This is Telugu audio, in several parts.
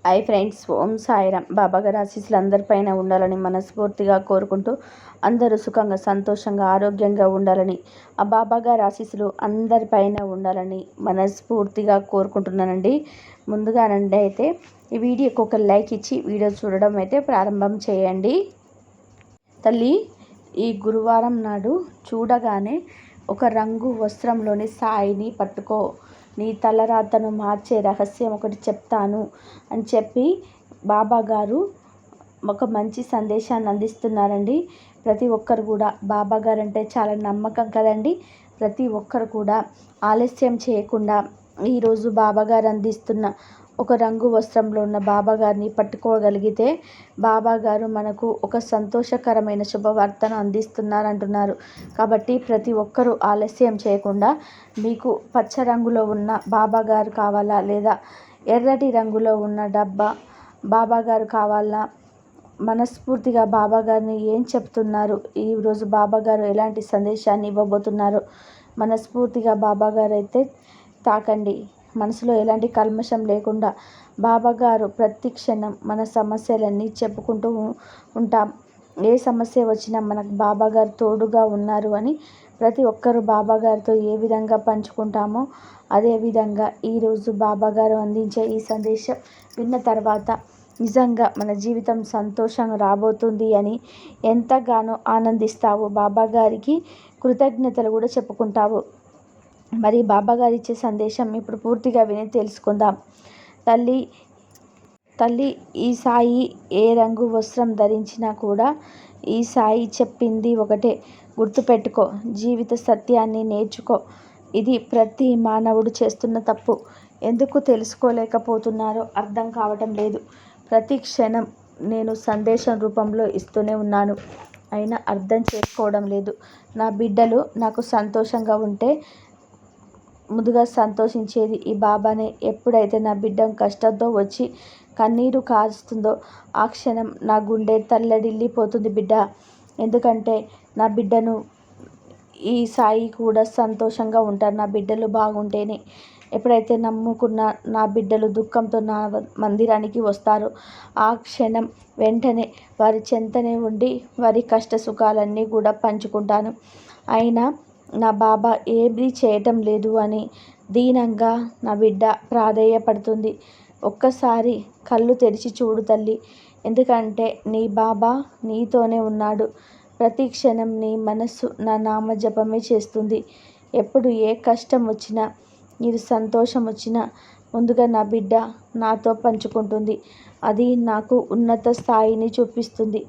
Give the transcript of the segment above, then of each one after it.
హాయ్ ఫ్రెండ్స్, ఓం సాయిరామ్. బాబాగారి ఆశీస్సులు అందరిపైన ఉండాలని మనస్ఫూర్తిగా కోరుకుంటూ, అందరూ సుఖంగా సంతోషంగా ఆరోగ్యంగా ఉండాలని, ఆ బాబాగారి ఆశీస్సులు అందరిపైన ఉండాలని మనస్ఫూర్తిగా కోరుకుంటున్నానండి. ముందుగానండి అయితే ఈ వీడియోకి ఒక లైక్ ఇచ్చి వీడియో చూడడం అయితే ప్రారంభం చేయండి. తల్లి, ఈ గురువారం నాడు చూడగానే ఒక రంగు వస్త్రంలోని సాయిని పట్టుకో, నీ తలరాతను మార్చే రహస్యం ఒకటి చెప్తాను అని చెప్పి బాబాగారు ఒక మంచి సందేశాన్ని అందిస్తున్నారండి. ప్రతి ఒక్కరు కూడా బాబాగారు అంటే చాలా నమ్మకం కదండి. ప్రతి ఒక్కరు కూడా ఆలస్యం చేయకుండా ఈరోజు బాబాగారు అందిస్తున్న ఒక రంగు వస్త్రంలో ఉన్న బాబాగారిని పట్టుకోగలిగితే బాబాగారు మనకు ఒక సంతోషకరమైన శుభవార్తను అందిస్తున్నారంటున్నారు. కాబట్టి ప్రతి ఒక్కరూ ఆలస్యం చేయకుండా, మీకు పచ్చ రంగులో ఉన్న బాబాగారు కావాలా లేదా ఎర్రటి రంగులో ఉన్న డబ్బా బాబాగారు కావాలా, మనస్ఫూర్తిగా బాబాగారిని ఏం చెప్తున్నారు, ఈరోజు బాబాగారు ఎలాంటి సందేశాన్ని ఇవ్వబోతున్నారు, మనస్ఫూర్తిగా బాబాగారు అయితే తాకండి. మనసులో ఎలాంటి కల్మషం లేకుండా బాబాగారు ప్రతి క్షణం మన సమస్యలన్నీ చెప్పుకుంటూ ఉంటాం. ఏ సమస్య వచ్చినా మనకు బాబాగారు తోడుగా ఉన్నారు అని ప్రతి ఒక్కరూ బాబాగారితో ఏ విధంగా పంచుకుంటామో అదేవిధంగా ఈరోజు బాబాగారు అందించే ఈ సందేశం విన్న తర్వాత నిజంగా మన జీవితం సంతోషంగా రాబోతుంది అని ఎంతగానో ఆనందిస్తావు. బాబాగారికి కృతజ్ఞతలు కూడా చెప్పుకుంటావు. మరి బాబాగారు ఇచ్చే సందేశం ఇప్పుడు పూర్తిగా విని తెలుసుకుందాం. తల్లి, ఈ సాయి ఏ రంగు వస్త్రం ధరించినా కూడా ఈ సాయి చెప్పింది ఒకటే, గుర్తుపెట్టుకో, జీవిత సత్యాన్ని నేర్చుకో. ఇది ప్రతి మానవుడు చేస్తున్న తప్పు. ఎందుకు తెలుసుకోలేకపోతున్నారో అర్థం కావటం లేదు. ప్రతి క్షణం నేను సందేశం రూపంలో ఇస్తూనే ఉన్నాను, అయినా అర్థం చేసుకోవడం లేదు. నా బిడ్డలు నాకు సంతోషంగా ఉంటే ముందుగా సంతోషించేది ఈ బాబానే. ఎప్పుడైతే నా బిడ్డ కష్టంతో వచ్చి కన్నీరు కారుస్తుందో ఆ క్షణం నా గుండె తల్లడిల్లిపోతుంది బిడ్డ. ఎందుకంటే నా బిడ్డను ఈ సాయి కూడా సంతోషంగా ఉంటారు. నా బిడ్డలు బాగుంటేనే, ఎప్పుడైతే నమ్ముకున్న నా బిడ్డలు దుఃఖంతో నా మందిరానికి వస్తారో ఆ క్షణం వెంటనే వారి చెంతనే ఉండి వారి కష్ట సుఖాలన్నీ కూడా పంచుకుంటాను. అయినా నా బాబా ఏమీ చేయటం లేదు అని దీనంగా నా బిడ్డ ప్రాధేయపడుతుంది. ఒక్కసారి కళ్ళు తెరిచి చూడు తల్లి, ఎందుకంటే నీ బాబా నీతోనే ఉన్నాడు. ప్రతి క్షణం నీ మనస్సు నా నామజపమే చేస్తుంది. ఎప్పుడు ఏ కష్టం వచ్చినా, నీకు సంతోషం వచ్చినా ముందుగా నా బిడ్డ నాతో పంచుకుంటుంది. అది నాకు ఉన్నత స్థాయిని చూపిస్తుంది.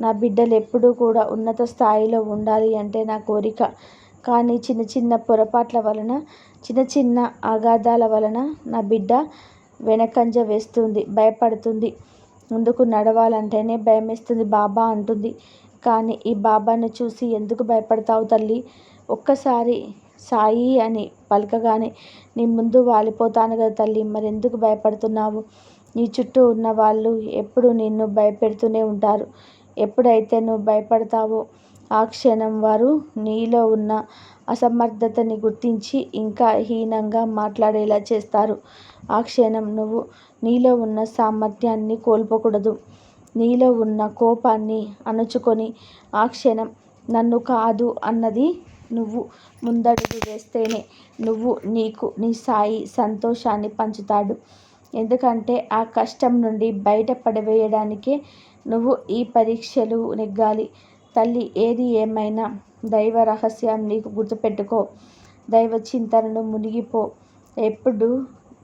నా బిడ్డలు ఎప్పుడూ కూడా ఉన్నత స్థాయిలో ఉండాలి అంటే నా కోరిక. కానీ చిన్న చిన్న పొరపాట్ల వలన, చిన్న చిన్న అగాధాల వలన నా బిడ్డ వెనకంజ వేస్తుంది, భయపడుతుంది. ముందుకు నడవాలంటేనే భయమేస్తుంది బాబా అంటుంది. కానీ ఈ బాబాను చూసి ఎందుకు భయపడతావు తల్లి? ఒక్కసారి సాయి అని పలకగానే నీ ముందు వాలిపోతాను కదా తల్లి, మరెందుకు భయపడుతున్నావు? నీ చుట్టూ ఉన్న వాళ్ళు ఎప్పుడు నిన్ను భయపెడుతూనే ఉంటారు. ఎప్పుడైతే నువ్వు భయపడతావో ఆ క్షణం వారు నీలో ఉన్న అసమర్థతని గుర్తించి ఇంకా హీనంగా మాట్లాడేలా చేస్తారు. ఆ క్షణం నువ్వు నీలో ఉన్న సామర్థ్యాన్ని కోల్పోకూడదు. నీలో ఉన్న కోపాన్ని అణుచుకొని ఆ క్షణం నన్ను కాదు అన్నది నువ్వు ముందడుగు వేస్తేనే నీకు నీ సాయి సంతోషాన్ని పంచుతాడు. ఎందుకంటే ఆ కష్టం నుండి బయట పడవేయడానికే నువ్వు ఈ పరీక్షలు నెగ్గాలి. తల్లి, ఏది ఏమైనా దైవ రహస్యం నీకు గుర్తుపెట్టుకో. దైవ చింతనను మునిగిపో. ఎప్పుడు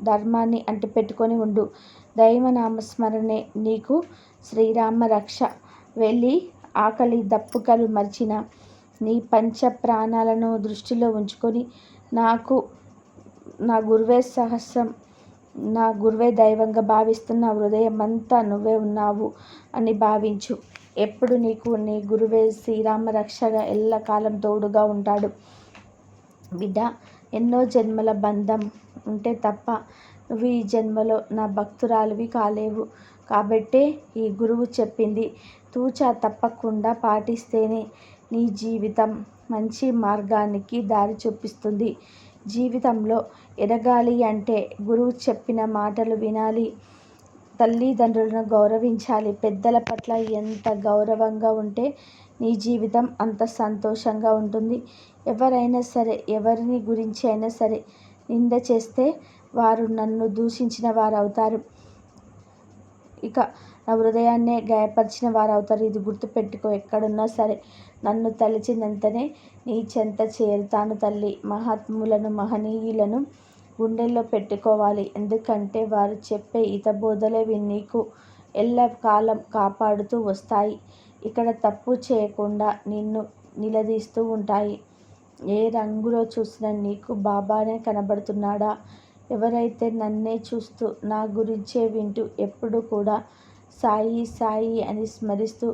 ధర్మాన్ని అంటిపెట్టుకొని ఉండు. దైవనామస్మరణే నీకు శ్రీరామ రక్ష. వెళ్ళి ఆకలి దప్పుకలు మర్చిన నీ పంచ ప్రాణాలను దృష్టిలో ఉంచుకొని నాకు నా గురువే సహస్రం, నా గురువే దైవంగా భావిస్తున్న హృదయమంతా నువ్వే ఉన్నావు అని భావించు. ఎప్పుడు నీకు నీ గురువే శ్రీరామ రక్షగా ఎల్లకాలం తోడుగా ఉంటాడు. బిడ్డ, ఎన్నో జన్మల బంధం ఉంటే తప్ప నువ్వు ఈ జన్మలో నా భక్తురాలివి కాలేవు. కాబట్టే ఈ గురువు చెప్పింది తూచా తప్పకుండా పాటిస్తేనే నీ జీవితం మంచి మార్గానికి దారి చూపిస్తుంది. జీవితంలో ఎదగాలి అంటే గురువు చెప్పిన మాటలు వినాలి. తల్లిదండ్రులను గౌరవించాలి. పెద్దల పట్ల ఎంత గౌరవంగా ఉంటే నీ జీవితం అంత సంతోషంగా ఉంటుంది. ఎవరైనా సరే, ఎవరిని గురించి అయినా సరే నింద చేస్తే వారు నన్ను దూషించిన వారవుతారు. ఇక నా హృదయాన్నే గాయపరిచిన వారవుతారు. ఇది గుర్తుపెట్టుకో. ఎక్కడున్నా సరే నన్ను తలచినంతనే నీ చెంత చేరుతాను తల్లి. మహాత్ములను, మహనీయులను గుండెల్లో పెట్టుకోవాలి. ఎందుకంటే వారు చెప్పే హితబోధలే నీకు ఎల్లకాలం కాపాడుతూ వస్తాయి. ఇక్కడ తప్పు చేయకుండా నిన్ను నిలదీస్తూ ఉంటాయి. ఏ రంగులో చూసినా నీకు బాబానే కనబడుతున్నాడా? ఎవరైతే నన్నే చూస్తూ, నా గురించే వింటూ, ఎప్పుడు కూడా సాయి సాయి అని స్మరిస్తూ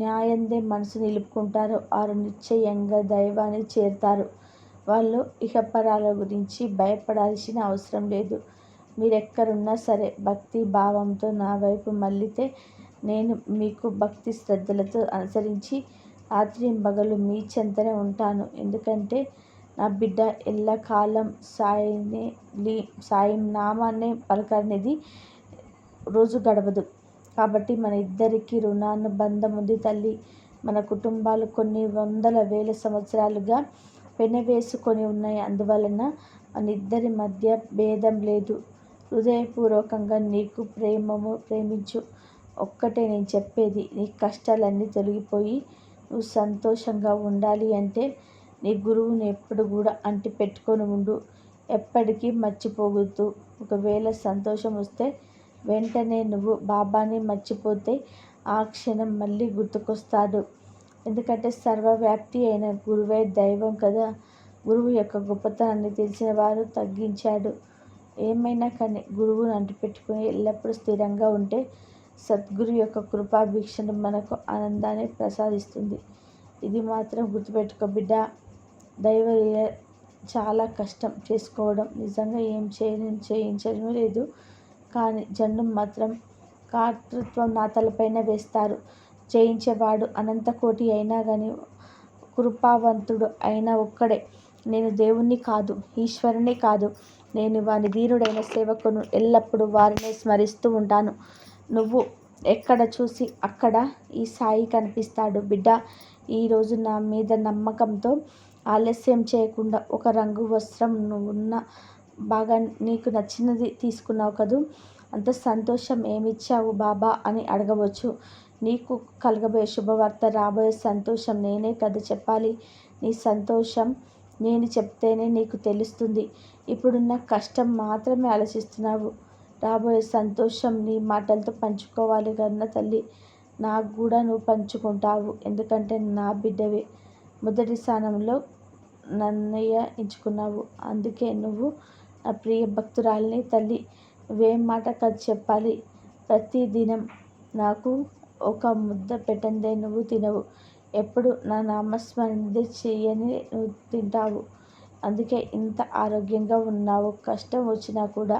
నాయందే మనసు నిలుపుకుంటారో వారు నిశ్చయంగా దైవాన్ని చేరుతారు. వాళ్ళు ఇహపరాల గురించి భయపడాల్సిన అవసరం లేదు. మీరెక్కడున్నా సరే భక్తి భావంతో నా వైపు మళ్ళితే నేను మీకు భక్తి శ్రద్ధలతో అనుసరించి రాత్రింబగళ్ళు మీ చెంతనే ఉంటాను. ఎందుకంటే నా బిడ్డ ఎల్లకాలం సాయి నామాన్నే పలకనిది రోజు గడవదు. కాబట్టి మన ఇద్దరికీ రుణానుబంధం ఉంది తల్లి. మన కుటుంబాలు కొన్ని వందల వేల సంవత్సరాలుగా పెనవేసుకొని ఉన్నాయి. అందువలన మన ఇద్దరి మధ్య భేదం లేదు. హృదయపూర్వకంగా నీకు ప్రేమించు. ఒక్కటే నేను చెప్పేది, నీ కష్టాలన్నీ తొలగిపోయి నువ్వు సంతోషంగా ఉండాలి అంటే నీ గురువుని ఎప్పుడు కూడా అంటి పెట్టుకొని ఉండు. ఎప్పటికీ మర్చిపోవద్దు. ఒకవేళ సంతోషం వస్తే వెంటనే నువ్వు బాబాని మర్చిపోతే ఆ క్షణం మళ్ళీ గుర్తుకొస్తాడు. ఎందుకంటే సర్వవ్యాప్తి అయిన గురువే దైవం కదా. గురువు యొక్క గొప్పతనాన్ని తెలిసిన వారు తగ్గించాడు. ఏమైనా కానీ గురువును అంటిపెట్టుకుని ఎల్లప్పుడూ స్థిరంగా ఉంటే సద్గురు యొక్క కృపాభిక్షను మనకు ఆనందాన్ని ప్రసాదిస్తుంది. ఇది మాత్రం గుర్తుపెట్టుకో బిడ్డ. దైవలీల చాలా కష్టం చేసుకోవడం. నిజంగా ఏం చేయించడం లేదు. కానీ జండు మాత్రం కర్తృత్వం నా తలపైన వేస్తారు. జయించేవాడు అనంతకోటి అయినా కానీ కృపావంతుడు అయినా ఒక్కడే. నేను దేవుణ్ణి కాదు, ఈశ్వరుని కాదు. నేను వాని దీనుడైన సేవకును. ఎల్లప్పుడూ వారినే స్మరిస్తూ ఉంటాను. నువ్వు ఎక్కడ చూసి అక్కడ ఈ సాయి కనిపిస్తాడు బిడ్డ. ఈరోజు నా మీద నమ్మకంతో ఆలస్యం చేయకుండా ఒక రంగు వస్త్రం నువ్వున్న బాగా నీకు నచ్చినది తీసుకున్నావు కదూ. అంత సంతోషం ఏమిచ్చావు బాబా అని అడగవచ్చు. నీకు కలగబోయే శుభవార్త, రాబోయే సంతోషం నేనే కదా చెప్పాలి. నీ సంతోషం నేను చెప్తేనే నీకు తెలుస్తుంది. ఇప్పుడున్న కష్టం మాత్రమే ఆలోచిస్తున్నావు. రాబోయే సంతోషం నీ మాటలతో పంచుకోవాలి కన్నా తల్లి. నాకు కూడా నువ్వు పంచుకుంటావు. ఎందుకంటే నా బిడ్డవే. మొదటి స్థానంలో నన్నయ్య ఎంచుకున్నావు. అందుకే నువ్వు నా ప్రియ భక్తురాలిని తల్లి. నువ్వేం మాట కాదు చెప్పాలి. ప్రతిదినం నాకు ఒక ముద్ద పెట్టందే నువ్వు తినవు. ఎప్పుడు నా నామస్మరణదే చెయ్యని నువ్వు తింటావు. అందుకే ఇంత ఆరోగ్యంగా ఉన్నావు. కష్టం వచ్చినా కూడా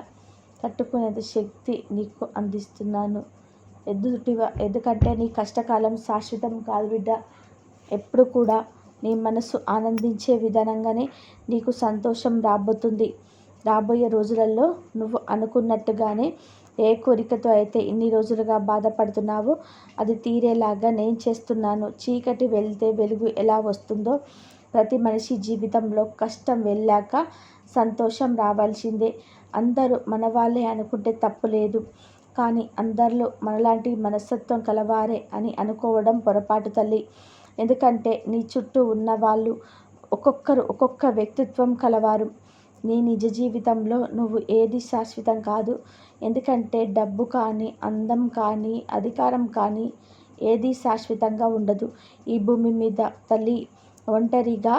తట్టుకునేది శక్తి నీకు అందిస్తున్నాను. ఎందుకంటే నీ కష్టకాలం శాశ్వతం కాదు బిడ్డ. ఎప్పుడు కూడా నీ మనసు ఆనందించే విధానంగానే నీకు సంతోషం రాబోతుంది. రాబోయే రోజులలో నువ్వు అనుకున్నట్టుగానే ఏ కోరికతో అయితే ఇన్ని రోజులుగా బాధపడుతున్నావో అది తీరేలాగా నేను చేస్తున్నాను. చీకటి వెళ్తే వెలుగు ఎలా వస్తుందో ప్రతి మనిషి జీవితంలో కష్టం వెళ్ళాక సంతోషం రావాల్సిందే. అందరూ మన వాళ్ళే అనుకుంటే తప్పు లేదు. కానీ అందరిలో మనలాంటి మనస్తత్వం కలవారే అని అనుకోవడం పొరపాటు తల్లి. ఎందుకంటే నీ చుట్టూ ఉన్న వాళ్ళు ఒక్కొక్కరు ఒక్కొక్క వ్యక్తిత్వం కలవారు. నీ నిజ జీవితంలో నువ్వు ఏది శాశ్వతం కాదు. ఎందుకంటే డబ్బు కానీ, అందం కానీ, అధికారం కానీ ఏది శాశ్వతంగా ఉండదు. ఈ భూమి మీద తల్లి ఒంటరిగా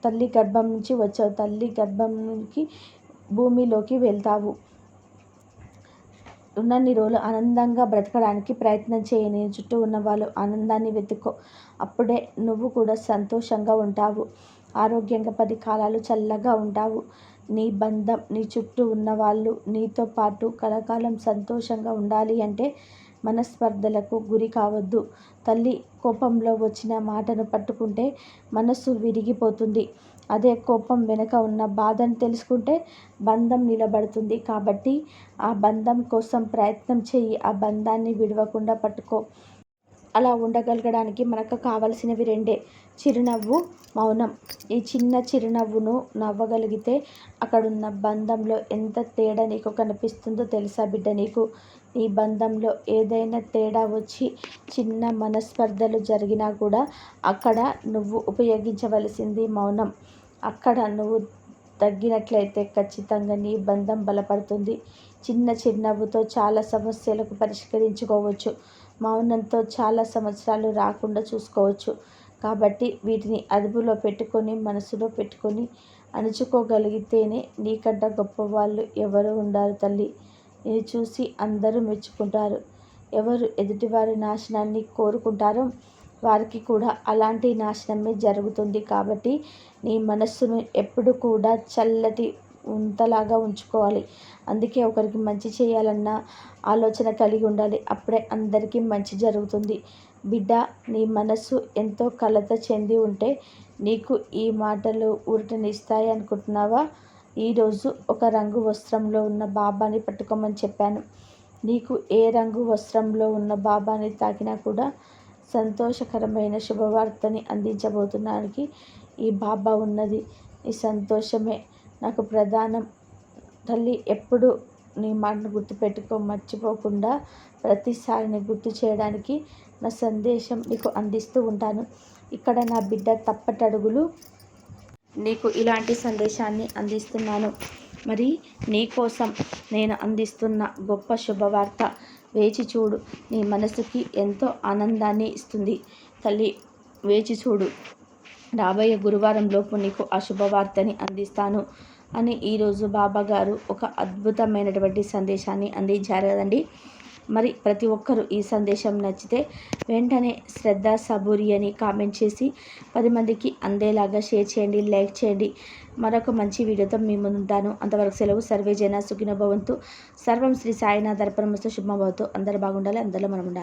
తల్లి గర్భం నుంచి వచ్చావు. తల్లి గర్భం నుంచి భూమిలోకి వెళ్తావు. ఉన్నన్ని రోజులు ఆనందంగా బ్రతకడానికి ప్రయత్నం చేయని చుట్టూ ఉన్న వాళ్ళు ఆనందాన్ని వెతుక్కో. అప్పుడే నువ్వు కూడా సంతోషంగా ఉంటావు. ఆరోగ్యంగా 10 కాలాలు చల్లగా ఉంటావు. నీ బంధం, నీ చుట్టూ ఉన్నవాళ్ళు నీతో పాటు కలకాలం సంతోషంగా ఉండాలి అంటే మనస్పర్ధలకు గురి కావద్దు. తల్లి కోపంలో వచ్చిన మాటను పట్టుకుంటే మనసు విరిగిపోతుంది. అదే కోపం వెనుక ఉన్న బాధను తెలుసుకుంటే బంధం నిలబడుతుంది. కాబట్టి ఆ బంధం కోసం ప్రయత్నం చెయ్యి. ఆ బంధాన్ని విడవకుండా పట్టుకో. అలా ఉండగలగడానికి మనకు కావలసినవి రెండే: చిరునవ్వు, మౌనం. ఈ చిన్న చిరునవ్వును నవ్వగలిగితే అక్కడున్న బంధంలో ఎంత తేడా నీకు కనిపిస్తుందో తెలుసా బిడ్డ నీకు? నీ బంధంలో ఏదైనా తేడా వచ్చి చిన్న మనస్పర్ధలు జరిగినా కూడా అక్కడ నువ్వు ఉపయోగించవలసింది మౌనం. అక్కడ నువ్వు తగ్గినట్లయితే ఖచ్చితంగా నీ బంధం బలపడుతుంది. చిన్న చిరునవ్వుతో చాలా సమస్యలకు పరిష్కరించుకోవచ్చు. మౌనంతో చాలా సంవత్సరాలు రాకుండా చూసుకోవచ్చు. కాబట్టి వీటిని అదుపులో పెట్టుకొని, మనసులో పెట్టుకొని అణుచుకోగలిగితేనే నీకంట గొప్పవాళ్ళు ఎవరు ఉండారు తల్లి. నిన్ను చూసి అందరూ మెచ్చుకుంటారు. ఎవరు ఎదుటివారి నాశనాన్ని కోరుకుంటారో వారికి కూడా అలాంటి నాశనమే జరుగుతుంది. కాబట్టి నీ మనస్సును ఎప్పుడు కూడా చల్లటి ఉంతలాగా ఉంచుకోవాలి. అందుకే ఒకరికి మంచి చేయాలన్న ఆలోచన కలిగి ఉండాలి. అప్పుడే అందరికీ మంచి జరుగుతుంది. బిడ్డ, నీ మనస్సు ఎంతో కలత చెంది ఉంటే నీకు ఈ మాటలు ఊరటనిస్తాయి అనుకుంటున్నావా? ఈరోజు ఒక రంగు వస్త్రంలో ఉన్న బాబాని పట్టుకోమని చెప్పాను. నీకు ఏ రంగు వస్త్రంలో ఉన్న బాబాని తాకినా కూడా సంతోషకరమైన శుభవార్తని అందించబోతున్నానికి ఈ బాబా ఉన్నది. ఈ సంతోషమే నాకు ప్రధానం. తల్లి, ఎప్పుడు నీ మాటను గుర్తుపెట్టుకో. మర్చిపోకుండా ప్రతిసారిని గుర్తు చేయడానికి నా సందేశం నీకు అందిస్తూ ఉంటాను. ఇక్కడ నా బిడ్డ తప్పటడుగులు నీకు ఇలాంటి సందేశాన్ని అందిస్తున్నాను. మరి నీ కోసం నేను అందిస్తున్న గొప్ప శుభవార్త వేచి చూడు. నీ మనసుకి ఎంతో ఆనందాన్ని ఇస్తుంది. తల్లి, వేచి చూడు. రాబోయే గురువారం లోపు నీకు ఆ శుభవార్తని అందిస్తాను అని ఈరోజు బాబా గారు ఒక అద్భుతమైనటువంటి సందేశాన్ని అందించారు కదండి. మరి ప్రతి ఒక్కరూ ఈ సందేశం నచ్చితే వెంటనే శ్రద్ధ సబూరి అని కామెంట్ చేసి 10 మందికి అందేలాగా షేర్ చేయండి, లైక్ చేయండి. మరొక మంచి వీడియోతో మీ ముందుంటాను. అంతవరకు సెలవు. సర్వే జన సుఖినో భవంతు. సర్వం శ్రీ సాయినాథ్ అర్పణమస్తు. శుభమభవతు. అందరూ బాగుండాలి. అందరిలో మనం ఉండాలి.